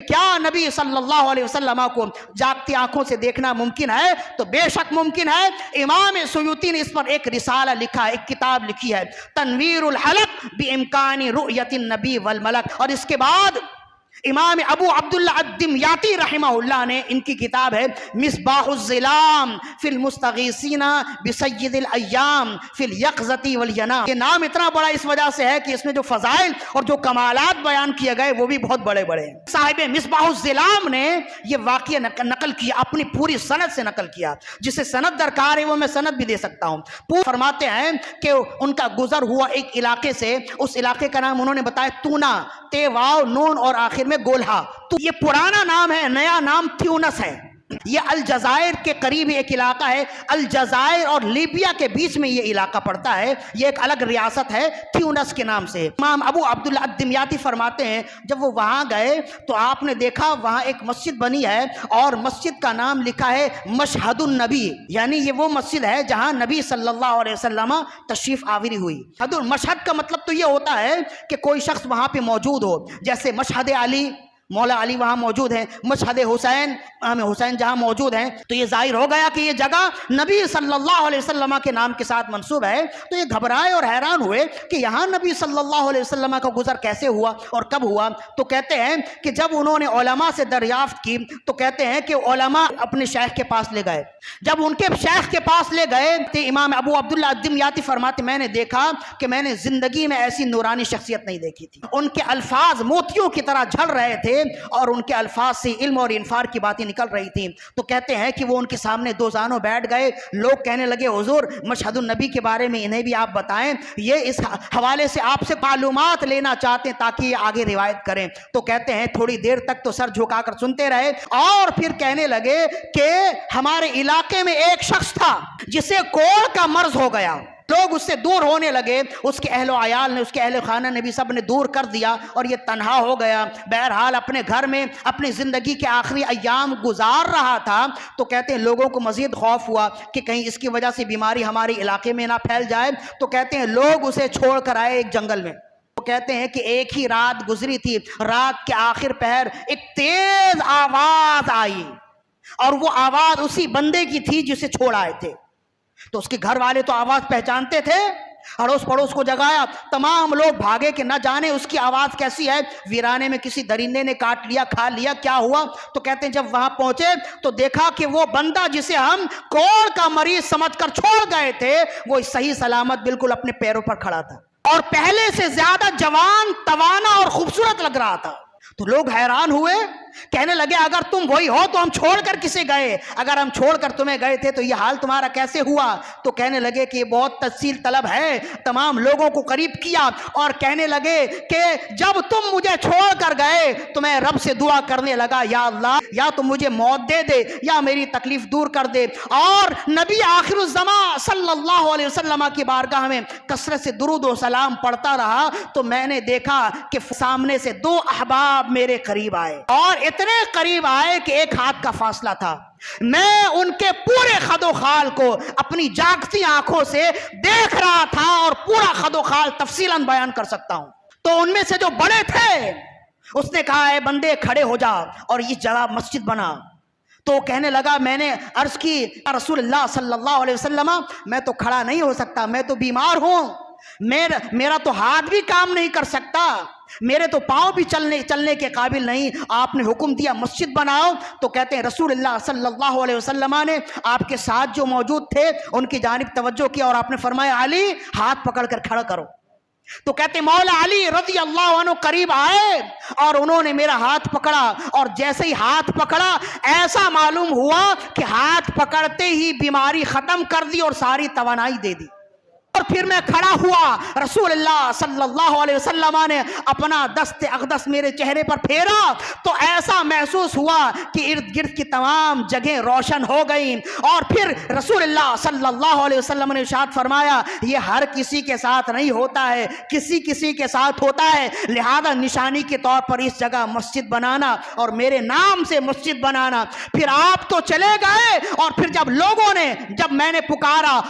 کیا نبی صلی اللہ علیہ وسلم کو جاگتی آنکھوں سے دیکھنا ممکن ہے؟ تو بے شک ممکن ہے۔ امام سیوطی نے اس پر ایک رسالہ لکھا ہے، ایک کتاب لکھی ہے، تنویر الحلق بامکان رؤیت النبی والملک۔ اور اس کے بعد امام ابو عبداللہ الدمیاطی رحمہ اللہ نے، ان کی کتاب ہے مصباح الظلام فی المستغیثین بسید الایام فی الیقظۃ والینام۔ یہ نام اتنا بڑا اس وجہ سے ہے کہ اس میں جو فضائل اور جو کمالات بیان کیے گئے وہ بھی بہت بڑے بڑے ہیں۔ صاحب مصباح الظلام نے یہ واقعہ نقل کیا، اپنی پوری سند سے نقل کیا، جسے سند درکار ہے وہ میں سند بھی دے سکتا ہوں۔ فرماتے ہیں کہ ان کا گزر ہوا ایک علاقے سے، اس علاقے کا نام انہوں نے بتایا تونا، تے واو نون اور آخر میں گولہا۔ تو یہ پرانا نام ہے، نیا نام تیونس ہے۔ یہ الجزائر کے قریب ایک علاقہ ہے، الجزائر اور لیبیا کے بیچ میں یہ علاقہ پڑتا ہے، یہ ایک الگ ریاست ہے تیونس کے نام سے۔ امام ابو عبداللہ الدمیاطی فرماتے ہیں جب وہ وہاں گئے تو آپ نے دیکھا وہاں ایک مسجد بنی ہے اور مسجد کا نام لکھا ہے مشہد النبی، یعنی یہ وہ مسجد ہے جہاں نبی صلی اللہ علیہ وسلم تشریف آوری ہوئی۔ مشہد کا مطلب تو یہ ہوتا ہے کہ کوئی شخص وہاں پہ موجود ہو، جیسے مشہد علی، مولا علی وہاں موجود ہیں، مشہد حسین، حسین جہاں موجود ہیں، تو یہ ظاہر ہو گیا کہ یہ جگہ نبی صلی اللہ علیہ وسلم کے نام کے ساتھ منسوب ہے۔ تو یہ گھبرائے اور حیران ہوئے کہ یہاں نبی صلی اللہ علیہ وسلم کا گزر کیسے ہوا اور کب ہوا؟ تو کہتے ہیں کہ جب انہوں نے علماء سے دریافت کی تو کہتے ہیں کہ علماء اپنے شیخ کے پاس لے گئے۔ جب ان کے شیخ کے پاس لے گئے تو امام ابو عبداللہ الدمیاطی فرماتے میں نے دیکھا کہ میں نے زندگی میں ایسی نورانی شخصیت نہیں دیکھی تھی۔ ان کے الفاظ موتیوں کی طرح جھل رہے تھے اور ان کے الفاظ سے علم اور انفار کی باتیں نکل رہی تھیں۔ تو کہتے ہیں کہ وہ ان کے سامنے دو زانوں بیٹھ گئے، لوگ کہنے لگے حضور مشہد النبی کے بارے میں انہیں بھی آپ بتائیں، یہ اس حوالے سے آپ سے معلومات لینا چاہتے ہیں تاکہ یہ آگے روایت کریں۔ تو کہتے ہیں تھوڑی دیر تک تو سر جھکا کر سنتے رہے اور پھر کہنے لگے کہ ہمارے علاقے میں ایک شخص تھا جسے کوڑ کا مرض ہو گیا، لوگ اس سے دور ہونے لگے، اس کے اہل و عیال نے، اس کے اہل خانہ نے بھی سب نے دور کر دیا اور یہ تنہا ہو گیا۔ بہرحال اپنے گھر میں اپنی زندگی کے آخری ایام گزار رہا تھا۔ تو کہتے ہیں لوگوں کو مزید خوف ہوا کہ کہیں اس کی وجہ سے بیماری ہمارے علاقے میں نہ پھیل جائے۔ تو کہتے ہیں لوگ اسے چھوڑ کر آئے ایک جنگل میں۔ تو کہتے ہیں کہ ایک ہی رات گزری تھی، رات کے آخر پہر ایک تیز آواز آئی اور وہ آواز اسی بندے کی تھی جسے چھوڑ آئے تھے۔ تو اس کے گھر والے تو آواز پہچانتے تھے، اڑوس پڑوس کو جگایا، تمام لوگ بھاگے کہ نہ جانے اس کی آواز کیسی ہے، ویرانے میں کسی درندے نے کاٹ لیا، کھا لیا، کیا ہوا؟ تو کہتے ہیں جب وہاں پہنچے تو دیکھا کہ وہ بندہ جسے ہم کوڑ کا مریض سمجھ کر چھوڑ گئے تھے وہ صحیح سلامت بالکل اپنے پیروں پر کھڑا تھا اور پہلے سے زیادہ جوان، توانا اور خوبصورت لگ رہا تھا۔ تو لوگ حیران ہوئے، کہنے لگے اگر تم وہی ہو تو ہم چھوڑ کر کسے گئے؟ اگر ہم چھوڑ کر تمہیں گئے تھے تو یہ حال تمہارا کیسے ہوا؟ تو کہنے لگے کہ یہ بہت تفصیل طلب ہے۔ تمام لوگوں کو قریب کیا اور کہنے لگے کہ جب تم مجھے چھوڑ کر گئے تو میں رب سے دعا کرنے لگا یا اللہ یا تم مجھے موت دے دے یا میری تکلیف دور کر دے۔ اور نبی آخر الزمان صلی اللہ علیہ وسلم کی بارگاہ میں کثرت سے درود و سلام پڑھتا رہا تو میں نے دیکھا کہ سامنے سے دو احباب میرے قریب آئے اور اتنے قریب آئے کہ ایک ہاتھ کا فاصلہ تھا۔ میں ان کے پورے خد و خال کو اپنی جاگتی آنکھوں سے دیکھ رہا تھا اور پورا خد و خال تفصیلاً بیان کر سکتا ہوں۔ تو ان میں سے جو بڑے تھے اس نے کہا اے بندے کھڑے ہو جا، اور یہ جگہ مسجد بنا۔ تو کہنے لگا میں نے عرض کی رسول اللہ صلی اللہ علیہ وسلم میں تو کھڑا نہیں ہو سکتا، میں تو بیمار ہوں، میرا تو ہاتھ بھی کام نہیں کر سکتا، میرے تو پاؤں بھی چلنے کے قابل نہیں، آپ نے حکم دیا مسجد بناؤ۔ تو کہتے ہیں رسول اللہ صلی اللہ علیہ وسلم نے آپ کے ساتھ جو موجود تھے ان کی جانب توجہ کیا اور آپ نے فرمایا علی ہاتھ پکڑ کر کھڑا کرو۔ تو کہتے مولا علی رضی اللہ عنہ قریب آئے اور انہوں نے میرا ہاتھ پکڑا، اور جیسے ہی ہاتھ پکڑا ایسا معلوم ہوا کہ ہاتھ پکڑتے ہی بیماری ختم کر دی اور ساری توانائی دے دی۔ اور پھر میں کھڑا ہوا، رسول اللہ صلی اللہ علیہ وسلم نے اپنا دست اقدس میرے چہرے پر پھیرا تو ایسا محسوس ہوا کہ ارد گرد کی تمام جگہیں روشن ہو گئیں۔ اور پھر رسول اللہ صلی اللہ علیہ وسلم نے ارشاد فرمایا یہ ہر کسی کے ساتھ نہیں ہوتا ہے، کسی کسی کے ساتھ ہوتا ہے، لہذا نشانی کے طور پر اس جگہ مسجد بنانا اور میرے نام سے مسجد بنانا۔ پھر آپ تو چلے گئے اور پھر جب میں نے پکارا